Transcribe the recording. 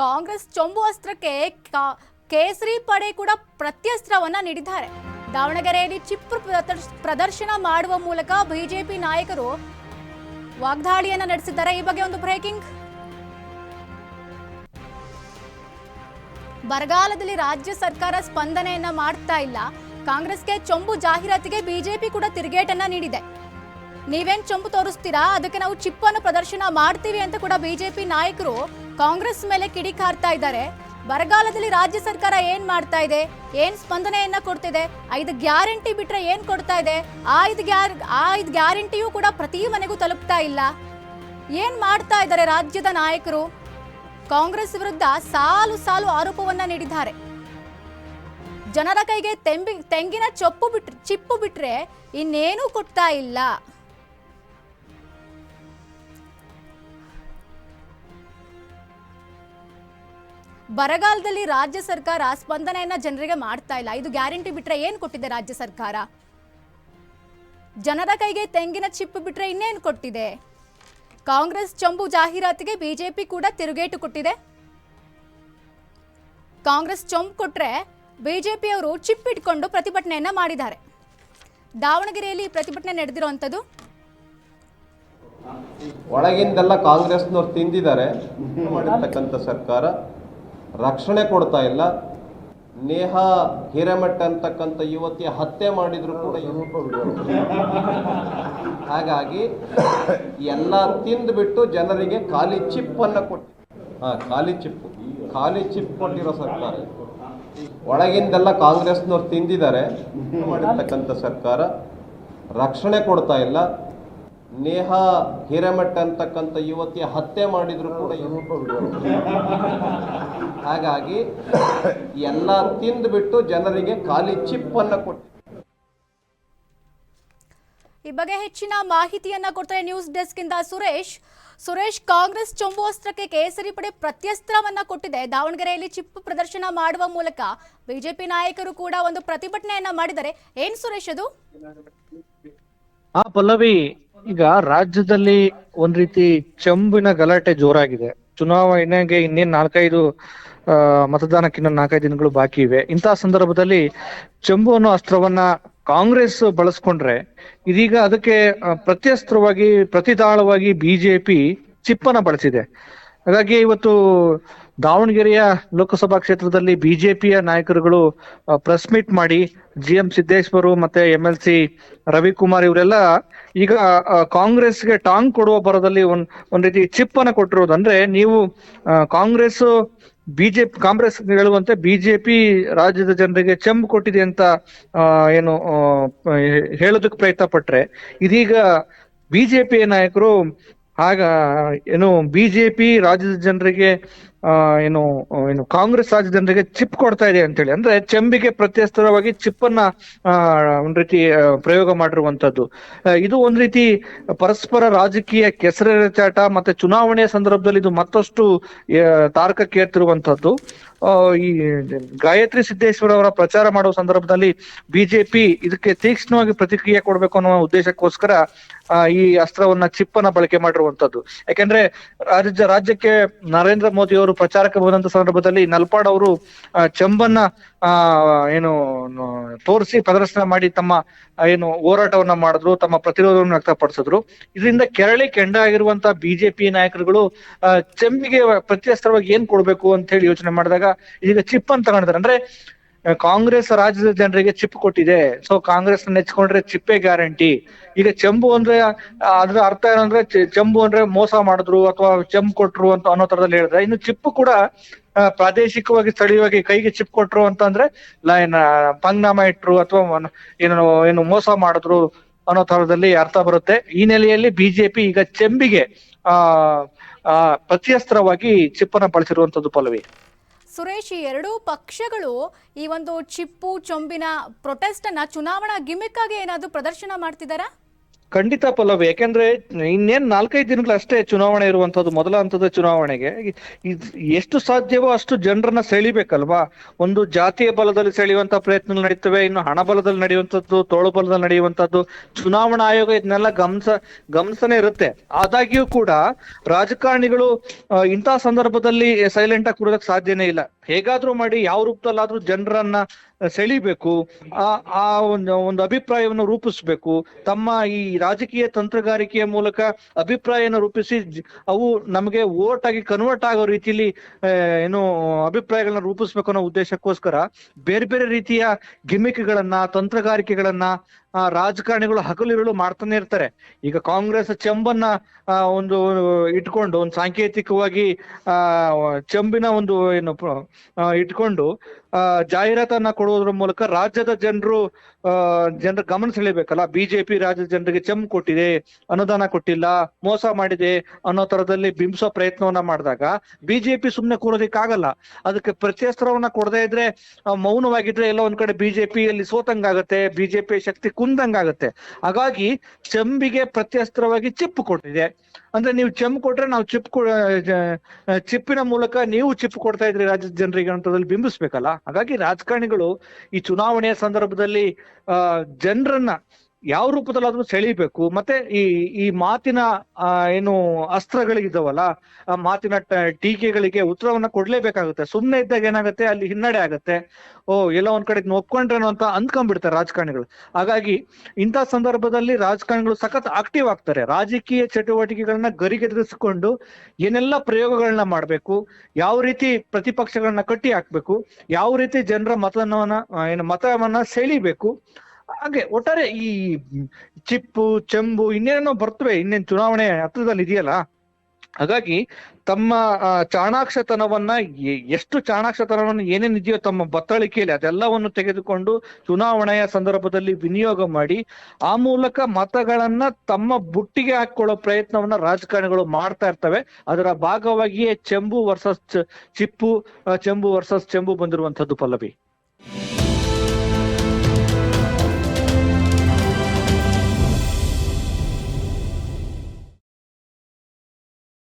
ಕಾಂಗ್ರೆಸ್ ಚೊಂಬು ಅಸ್ತ್ರಕ್ಕೆ ಕೇಸರಿ ಪಡೆ ಕೂಡ ಪ್ರತ್ಯಸ್ತ್ರವನ್ನ ನೀಡಿದ್ದಾರೆ. ದಾವಣಗೆರೆಯಲ್ಲಿ ಚಿಪ್ ಪ್ರದರ್ಶನ ಮಾಡುವ ಮೂಲಕ ಬಿಜೆಪಿ ನಾಯಕರು ವಾಗ್ದಾಳಿಯನ್ನ ನಡೆಸಿದ್ದಾರೆ. ಈ ಬಗ್ಗೆ ಒಂದು ಬ್ರೇಕಿಂಗ್. ಬರಗಾಲದಲ್ಲಿ ರಾಜ್ಯ ಸರ್ಕಾರ ಸ್ಪಂದನೆಯನ್ನ ಮಾಡ್ತಾ ಇಲ್ಲ. ಕಾಂಗ್ರೆಸ್ಗೆ ಚೊಂಬು ಜಾಹೀರಾತಿಗೆ ಬಿಜೆಪಿ ಕೂಡ ತಿರುಗೇಟನ್ನ ನೀಡಿದೆ. ನೀವೇನ್ ಚೊಂಬು ತೋರಿಸ್ತೀರಾ, ಅದಕ್ಕೆ ನಾವು ಚಿಪ್ ಅನ್ನು ಪ್ರದರ್ಶನ ಮಾಡ್ತೀವಿ ಅಂತ ಕೂಡ ಬಿಜೆಪಿ ನಾಯಕರು ಕಾಂಗ್ರೆಸ್ ಮೇಲೆ ಕಿಡಿಕಾರ್ತಾ ಇದ್ದಾರೆ. ಬರಗಾಲದಲ್ಲಿ ರಾಜ್ಯ ಸರ್ಕಾರ ಏನ್ ಮಾಡ್ತಾ ಇದೆ, ಏನ್ ಸ್ಪಂದನೆಯನ್ನ ಕೊಡ್ತಿದೆ, 5 ಗ್ಯಾರಂಟಿ ಬಿಟ್ರೆ ಏನ್ ಕೊಡ್ತಾ ಇದೆ, ಆ 5 ಗ್ಯಾರಂಟಿಯೂ ಕೂಡ ಪ್ರತಿ ಮನೆಗೂ ತಲುಪ್ತಾ ಇಲ್ಲ. ಏನ್ ಮಾಡ್ತಾ ಇದ್ದಾರೆ ರಾಜ್ಯದ ನಾಯಕರು? ಕಾಂಗ್ರೆಸ್ ವಿರುದ್ಧ ಸಾಲು ಸಾಲು ಆರೋಪವನ್ನ ನೀಡಿದ್ದಾರೆ. ಜನರ ಕೈಗೆ ತೆಂಗಿನ ಚಿಪ್ಪು ಬಿಟ್ರೆ ಇನ್ನೇನೂ ಕೊಡ್ತಾ ಇಲ್ಲ. ಬರಗಾಲದಲ್ಲಿ ರಾಜ್ಯ ಸರ್ಕಾರ ಸ್ಪಂದನೆಯನ್ನ ಜನರಿಗೆ ಮಾಡ್ತಾ ಇಲ್ಲ. 5 ಗ್ಯಾರಂಟಿ ಬಿಟ್ರೆ ಏನ್ ಕೊಟ್ಟಿದೆ ರಾಜ್ಯ ಸರ್ಕಾರ? ಜನರ ಕೈಗೆ ತೆಂಗಿನ ಚಿಪ್ಪು ಬಿಟ್ರೆ ಇನ್ನೇನು ಕೊಟ್ಟಿದೆ? ಕಾಂಗ್ರೆಸ್ ಚೊಂಬು ಜಾಹೀರಾತಿಗೆ ಬಿಜೆಪಿ ಕೂಡ ತಿರುಗೇಟು ಕೊಟ್ಟಿದೆ. ಕಾಂಗ್ರೆಸ್ ಚೊಂಬು ಕೊಟ್ರೆ ಬಿಜೆಪಿಯವರು ಚಿಪ್ ಇಟ್ಕೊಂಡು ಪ್ರತಿಭಟನೆಯನ್ನ ಮಾಡಿದ್ದಾರೆ. ದಾವಣಗೆರೆಯಲ್ಲಿ ಪ್ರತಿಭಟನೆ ನಡೆದಿರುವಂತದ್ದು. ಒಳಗಿಂದೆಲ್ಲ ಕಾಂಗ್ರೆಸ್ನವ್ರು ತಿಂದಿದ್ದಾರೆ. ಮಾಡಿರ್ತಕ್ಕಂಥ ಸರ್ಕಾರ ರಕ್ಷಣೆ ಕೊಡ್ತಾ ಇಲ್ಲ. ನೇಹಾ ಹಿರೇಮಠ ಅಂತಕ್ಕಂಥ ಯುವತಿಯ ಹತ್ಯೆ ಮಾಡಿದ್ರು ಕೂಡ ಹಾಗಾಗಿ ಎಲ್ಲ ತಿಂದುಬಿಟ್ಟು ಜನರಿಗೆ ಖಾಲಿ ಚಿಪ್ಪನ್ನು ಖಾಲಿ ಚಿಪ್ ಕೊಟ್ಟಿರೋ ಸರ್ಕಾರ. ಒಳಗಿಂದೆಲ್ಲ ಕಾಂಗ್ರೆಸ್ನವ್ರು ತಿಂದಿದ್ದಾರೆ. ಮಾಡಿರ್ತಕ್ಕಂಥ ಸರ್ಕಾರ ರಕ್ಷಣೆ ಕೊಡ್ತಾ ಇಲ್ಲ. ನೇಹಾ ಹಿರೇಮಠ ಅಂತಕ್ಕಂಥ ಯುವತಿಯ ಹತ್ಯೆ ಮಾಡಿದ್ರು ಕೂಡ ಹಾಗಾಗಿ ಎಲ್ಲ ತಿಂದುಬಿಟ್ಟು ಜನರಿಗೆ ಖಾಲಿ ಚಿಪ್ಪನ್ನು ಕೊಟ್ಟು. ಈ ಬಗ್ಗೆ ಹೆಚ್ಚಿನ ಮಾಹಿತಿಯನ್ನ ಕೊಡ್ತಾರೆ ನ್ಯೂಸ್ ಡೆಸ್ಕ್ ಇಂದ ಸುರೇಶ್. ಕಾಂಗ್ರೆಸ್ ಚೊಂಬು ಅಸ್ತ್ರಕ್ಕೆ ಕೇಸರಿ ಪಡೆ ಪ್ರತ್ಯಸ್ತ್ರವನ್ನ ಕೊಟ್ಟಿದೆ. ದಾವಣಗೆರೆಯಲ್ಲಿ ಚಿಪ್ ಪ್ರದರ್ಶನ ಮಾಡುವ ಮೂಲಕ ಬಿಜೆಪಿ ನಾಯಕರು ಕೂಡ ಒಂದು ಪ್ರತಿಭಟನೆಯನ್ನ ಮಾಡಿದ್ದಾರೆ. ಏನ್ ಸುರೇಶ್ ಅದು? ಪಲ್ಲವಿ, ಈಗ ರಾಜ್ಯದಲ್ಲಿ ಒಂದ್ ರೀತಿ ಚಂಬಿನ ಗಲಾಟೆ ಜೋರಾಗಿದೆ. ಚುನಾವಣೆಗೆ ಇನ್ನೇನ್ 4-5 ಮತದಾನಕ್ಕಿನ್ನ 4-5 ದಿನಗಳು ಬಾಕಿ ಇವೆ. ಇಂತಹ ಸಂದರ್ಭದಲ್ಲಿ ಚಂಬು ಅನ್ನೋ ಅಸ್ತ್ರವನ್ನ ಕಾಂಗ್ರೆಸ್ ಬಳಸ್ಕೊಂಡ್ರೆ ಇದೀಗ ಅದಕ್ಕೆ ಪ್ರತ್ಯಸ್ತ್ರವಾಗಿ ಪ್ರತಿದಾಳವಾಗಿ ಬಿಜೆಪಿ ಚಿಪ್ಪನ್ನ ಬಳಸಿದೆ. ಹಾಗಾಗಿ ಇವತ್ತು ದಾವಣಗೆರೆಯ ಲೋಕಸಭಾ ಕ್ಷೇತ್ರದಲ್ಲಿ ಬಿಜೆಪಿಯ ನಾಯಕರುಗಳು ಪ್ರೆಸ್ ಮೀಟ್ ಮಾಡಿ GM ಸಿದ್ದೇಶ್ವರು ಮತ್ತೆ MLC ರವಿಕುಮಾರ್ ಇವರೆಲ್ಲ ಈಗ ಕಾಂಗ್ರೆಸ್ಗೆ ಟಾಂಗ್ ಕೊಡುವ ಬರದಲ್ಲಿ ಒಂದ್ ರೀತಿ ಚಿಪ್ ಅನ್ನ ಕೊಟ್ಟಿರೋದು. ಅಂದ್ರೆ ನೀವು ಕಾಂಗ್ರೆಸ್ ಹೇಳುವಂತೆ ಬಿಜೆಪಿ ರಾಜ್ಯದ ಜನರಿಗೆ ಚೆಂಬು ಕೊಟ್ಟಿದೆ ಅಂತ ಏನು ಹೇಳೋದಕ್ಕೆ ಪ್ರಯತ್ನ ಪಟ್ರೆ, ಇದೀಗ ಬಿಜೆಪಿ ನಾಯಕರು ಬಿಜೆಪಿ ರಾಜ್ಯದ ಜನರಿಗೆ ಏನು ಕಾಂಗ್ರೆಸ್ ರಾಜ್ಯದ ಜನರಿಗೆ ಚಿಪ್ ಕೊಡ್ತಾ ಇದೆ ಅಂತೇಳಿ, ಅಂದ್ರೆ ಚೆಂಬಿಗೆ ಪ್ರತ್ಯಸ್ತ್ರವಾಗಿ ಚಿಪ್ ಅನ್ನ ಒಂದ್ ರೀತಿ ಪ್ರಯೋಗ ಮಾಡಿರುವಂತದ್ದು. ಇದು ಒಂದ್ ರೀತಿ ಪರಸ್ಪರ ರಾಜಕೀಯ ಕೆಸರೆರಚಾಟ ಮತ್ತೆ ಚುನಾವಣೆಯ ಸಂದರ್ಭದಲ್ಲಿ ಇದು ಮತ್ತಷ್ಟು ತಾರಕಕ್ಕೇರ್ತಿರುವಂತದ್ದು. ಈ ಗಾಯತ್ರಿ ಸಿದ್ದೇಶ್ವರ ಅವರ ಪ್ರಚಾರ ಮಾಡುವ ಸಂದರ್ಭದಲ್ಲಿ ಬಿಜೆಪಿ ಇದಕ್ಕೆ ತೀಕ್ಷ್ಣವಾಗಿ ಪ್ರತಿಕ್ರಿಯೆ ಕೊಡ್ಬೇಕು ಅನ್ನೋ ಉದ್ದೇಶಕ್ಕೋಸ್ಕರ ಈ ಅಸ್ತ್ರವನ್ನ ಚಿಪ್ಪನ್ನ ಬಳಕೆ ಮಾಡಿರುವಂತದ್ದು. ಯಾಕೆಂದ್ರೆ ರಾಜ್ಯಕ್ಕೆ ನರೇಂದ್ರ ಮೋದಿ ಅವರು ಪ್ರಚಾರಕ್ಕೆ ಬಂದಂತ ಸಂದರ್ಭದಲ್ಲಿ ನಲ್ಪಾಡ್ ಅವರು ಚೆಂಬನ್ನ ತೋರಿಸಿ ಪ್ರದರ್ಶನ ಮಾಡಿ ತಮ್ಮ ಹೋರಾಟವನ್ನ ಮಾಡಿದ್ರು, ತಮ್ಮ ಪ್ರತಿರೋಧವನ್ನು ವ್ಯಕ್ತಪಡಿಸಿದ್ರು. ಇದರಿಂದ ಕೆಂಡ ಆಗಿರುವಂತ ಬಿಜೆಪಿ ನಾಯಕರುಗಳು ಚೆಂಬಿಗೆ ಪ್ರತ್ಯಸ್ತ್ರವಾಗಿ ಏನ್ ಕೊಡ್ಬೇಕು ಅಂತ ಹೇಳಿ ಯೋಚನೆ ಮಾಡಿದಾಗ ಈಗ ಚಿಪ್ ಅಂತ ತಗೊಂಡಿದ್ದಾರೆ. ಅಂದ್ರೆ ಕಾಂಗ್ರೆಸ್ ರಾಜ್ಯದ ಜನರಿಗೆ ಚಿಪ್ ಕೊಟ್ಟಿದೆ, ಸೊ ಕಾಂಗ್ರೆಸ್ ನೆಚ್ಕೊಂಡ್ರೆ ಚಿಪ್ಪೇ ಗ್ಯಾರಂಟಿ. ಈಗ ಚೆಂಬು ಅಂದ್ರೆ ಅದ್ರ ಅರ್ಥ ಏನಂದ್ರೆ ಚೆಂಬು ಅಂದ್ರೆ ಮೋಸ ಮಾಡಿದ್ರು ಅಥವಾ ಚೆಂಬು ಕೊಟ್ರು ಅಂತ ಅನ್ನೋ ತರದಲ್ಲಿ ಹೇಳಿದ್ರೆ, ಇನ್ನು ಚಿಪ್ಪು ಕೂಡ ಪ್ರಾದೇಶಿಕವಾಗಿ ಸ್ಥಳೀಯವಾಗಿ ಕೈಗೆ ಚಿಪ್ ಕೊಟ್ರು ಅಂತಂದ್ರೆ ಪಂಗ್ನಾಮ ಇಟ್ರು ಅಥವಾ ಏನು ಮೋಸ ಮಾಡಿದ್ರು ಅನ್ನೋ ತರದಲ್ಲಿ ಅರ್ಥ ಬರುತ್ತೆ. ಈ ನೆಲೆಯಲ್ಲಿ ಬಿಜೆಪಿ ಈಗ ಚೆಂಬಿಗೆ ಪ್ರತ್ಯಸ್ತ್ರವಾಗಿ ಚಿಪ್ಪನ್ನ ಬಳಸಿರುವಂತದ್ದು. ಪಲ್ಲವಿ, ಸುರೇಶ್, ಈ ಎರಡೂ ಪಕ್ಷಗಳು ಈ ಒಂದು ಚಿಪ್ಪು ಚೊಂಬಿನ ಪ್ರೊಟೆಸ್ಟ್ ಅನ್ನ ಚುನಾವಣಾ ಗಿಮಿಕ್ ಆಗಿ ಏನಾದ್ರು ಪ್ರದರ್ಶನ ಮಾಡ್ತಿದ್ದಾರಾ? ಖಂಡಿತ ಪಲ್ಲವಿ, ಯಾಕೆಂದ್ರೆ ಇನ್ನೇನ್ 4-5 ದಿನಗಳಷ್ಟೇ ಚುನಾವಣೆ ಇರುವಂತದ್ದು, ಮೊದಲ ಹಂತದ ಚುನಾವಣೆಗೆ. ಎಷ್ಟು ಸಾಧ್ಯವೋ ಅಷ್ಟು ಜನರನ್ನ ಸೆಳಿಬೇಕಲ್ವಾ? ಒಂದು ಜಾತಿಯ ಬಲದಲ್ಲಿ ಸೆಳೆಯುವಂತ ಪ್ರಯತ್ನಗಳು ನಡೀತವೆ, ಇನ್ನು ಹಣ ಬಲದಲ್ಲಿ ನಡೆಯುವಂತದ್ದು, ತೋಳು ಬಲದಲ್ಲಿ ನಡೆಯುವಂತದ್ದು. ಚುನಾವಣಾ ಆಯೋಗ ಇದನ್ನೆಲ್ಲ ಗಮನಿಸನೇ ಇರುತ್ತೆ. ಆದಾಗ್ಯೂ ಕೂಡ ರಾಜಕಾರಣಿಗಳು ಇಂತಹ ಸಂದರ್ಭದಲ್ಲಿ ಸೈಲೆಂಟ್ ಆಗಿ ಕೂರೋದಕ್ಕೆ ಸಾಧ್ಯನೇ ಇಲ್ಲ. ಹೇಗಾದ್ರೂ ಮಾಡಿ ಯಾವ ರೂಪದಲ್ಲಾದ್ರೂ ಜನರನ್ನ ಸೆಳಿಬೇಕು, ಆ ಒಂದು ಅಭಿಪ್ರಾಯವನ್ನು ರೂಪಿಸ್ಬೇಕು. ತಮ್ಮ ಈ ರಾಜಕೀಯ ತಂತ್ರಗಾರಿಕೆಯ ಮೂಲಕ ಅಭಿಪ್ರಾಯನ ರೂಪಿಸಿ ಅವು ನಮಗೆ ವೋಟ್ ಆಗಿ ಕನ್ವರ್ಟ್ ಆಗೋ ರೀತಿಯಲ್ಲಿ ಏನು ಅಭಿಪ್ರಾಯಗಳನ್ನ ರೂಪಿಸ್ಬೇಕು ಅನ್ನೋ ಉದ್ದೇಶಕ್ಕೋಸ್ಕರ ಬೇರೆ ಬೇರೆ ರೀತಿಯ ಗಿಮಿಕ್ಗಳನ್ನ, ತಂತ್ರಗಾರಿಕೆಗಳನ್ನ ರಾಜಕಾರಣಿಗಳು ಹಗಲಿರುಳು ಮಾಡ್ತಾನೆ ಇರ್ತಾರೆ. ಈಗ ಕಾಂಗ್ರೆಸ್ ಚೆಂಬನ್ನ ಒಂದು ಇಟ್ಕೊಂಡು, ಒಂದು ಸಾಂಕೇತಿಕವಾಗಿ ಚೆಂಬಿನ ಒಂದು ಏನು ಇಟ್ಕೊಂಡು ಜಾಹೀರಾತನ್ನ ಕೊಡುವುದರ ಮೂಲಕ ರಾಜ್ಯದ ಜನರ ಗಮನ ಸೆಳಿಬೇಕಲ್ಲ. ಬಿಜೆಪಿ ರಾಜ್ಯದ ಜನರಿಗೆ ಚೆಂಬು ಕೊಟ್ಟಿದೆ, ಅನುದಾನ ಕೊಟ್ಟಿಲ್ಲ, ಮೋಸ ಮಾಡಿದೆ ಅನ್ನೋ ತರದಲ್ಲಿ ಬಿಂಬಿಸೋ ಪ್ರಯತ್ನವನ್ನ ಮಾಡಿದಾಗ ಬಿಜೆಪಿ ಸುಮ್ನೆ ಕೂರೋದಿಕ್ಕಾಗಲ್ಲ. ಅದಕ್ಕೆ ಪ್ರತ್ಯಸ್ತ್ರವನ್ನ ಕೊಡದೇ ಇದ್ರೆ, ಮೌನವಾಗಿದ್ರೆ ಎಲ್ಲೋ ಒಂದ್ ಕಡೆ ಬಿಜೆಪಿಯಲ್ಲಿ ಸೋತಂಗಾಗತ್ತೆ, ಬಿಜೆಪಿ ಶಕ್ತಿ ಕುಂದಂಗಾಗತ್ತೆ. ಹಾಗಾಗಿ ಚೆಂಬಿಗೆ ಪ್ರತ್ಯಸ್ತ್ರವಾಗಿ ಚಿಪ್ಪು ಕೊಟ್ಟಿದೆ. ಅಂದ್ರೆ ನೀವು ಚೆಂಬು ಕೊಟ್ರೆ ನಾವು ಚಿಪ್ಪಿನ ಮೂಲಕ ನೀವು ಚಿಪ್ಪು ಕೊಡ್ತಾ ಇದ್ರಿ ರಾಜ್ಯದ ಜನರಿಗೆ ಅಂತದಲ್ಲಿ ಬಿಂಬಿಸ್ಬೇಕಲ್ಲ. ಹಾಗಾಗಿ ರಾಜಕಾರಣಿಗಳು ಈ ಚುನಾವಣೆಯ ಸಂದರ್ಭದಲ್ಲಿ ಜನರನ್ನ ಯಾವ ರೂಪದಲ್ಲಾದ್ರೂ ಸೆಳಿಬೇಕು. ಮತ್ತೆ ಈ ಮಾತಿನ ಏನು ಅಸ್ತ್ರಗಳಿದಾವಲ್ಲ, ಆ ಮಾತಿನ ಟೀಕೆಗಳಿಗೆ ಉತ್ತರವನ್ನ ಕೊಡ್ಲೇಬೇಕಾಗುತ್ತೆ. ಸುಮ್ನೆ ಇದ್ದಾಗ ಏನಾಗುತ್ತೆ, ಅಲ್ಲಿ ಹಿನ್ನಡೆ ಆಗತ್ತೆ. ಎಲ್ಲ ಒಂದ್ ಕಡೆ ಒಪ್ಕೊಂಡ್ರೇನೋ ಅಂತ ಅಂದ್ಕೊಂಡ್ಬಿಡ್ತಾರೆ ರಾಜಕಾರಣಿಗಳು. ಹಾಗಾಗಿ ಇಂಥ ಸಂದರ್ಭದಲ್ಲಿ ರಾಜಕಾರಣಿಗಳು ಸಖತ್ ಆಕ್ಟಿವ್ ಆಗ್ತಾರೆ. ರಾಜಕೀಯ ಚಟುವಟಿಕೆಗಳನ್ನ ಗರಿಗೆದರಿಸಿಕೊಂಡು ಏನೆಲ್ಲ ಪ್ರಯೋಗಗಳನ್ನ ಮಾಡ್ಬೇಕು, ಯಾವ ರೀತಿ ಪ್ರತಿಪಕ್ಷಗಳನ್ನ ಕಟ್ಟಿ ಹಾಕ್ಬೇಕು, ಯಾವ ರೀತಿ ಜನರ ಮತವನ್ನ ಸೆಳಿಬೇಕು. ಹಾಗೆ ಒಟ್ಟಾರೆ ಈ ಚಿಪ್ಪು, ಚೆಂಬು ಇನ್ನೇನೋ ಬರ್ತವೆ, ಇನ್ನೇನ್ ಚುನಾವಣೆ ಹತ್ರದಲ್ಲಿ ಇದೆಯಲ್ಲ. ಹಾಗಾಗಿ ತಮ್ಮ ಚಾಣಾಕ್ಷತನವನ್ನ, ಎಷ್ಟು ಚಾಣಾಕ್ಷತನವನ್ನು ಏನೇನಿದೆಯೋ ತಮ್ಮ ಬತ್ತಳಿಕೆಯಲ್ಲಿ ಅದೆಲ್ಲವನ್ನು ತೆಗೆದುಕೊಂಡು ಚುನಾವಣೆಯ ಸಂದರ್ಭದಲ್ಲಿ ವಿನಿಯೋಗ ಮಾಡಿ ಆ ಮೂಲಕ ಮತಗಳನ್ನ ತಮ್ಮ ಬುಟ್ಟಿಗೆ ಹಾಕೊಳ್ಳೋ ಪ್ರಯತ್ನವನ್ನ ರಾಜಕಾರಣಿಗಳು ಮಾಡ್ತಾ ಇರ್ತವೆ. ಅದರ ಭಾಗವಾಗಿಯೇ ಚೆಂಬು ವರ್ಸಸ್ ಚಿಪ್ಪು, ಚೆಂಬು ವರ್ಸಸ್ ಚೆಂಬು ಬಂದಿರುವಂತದ್ದು ಪಲ್ಲವಿ.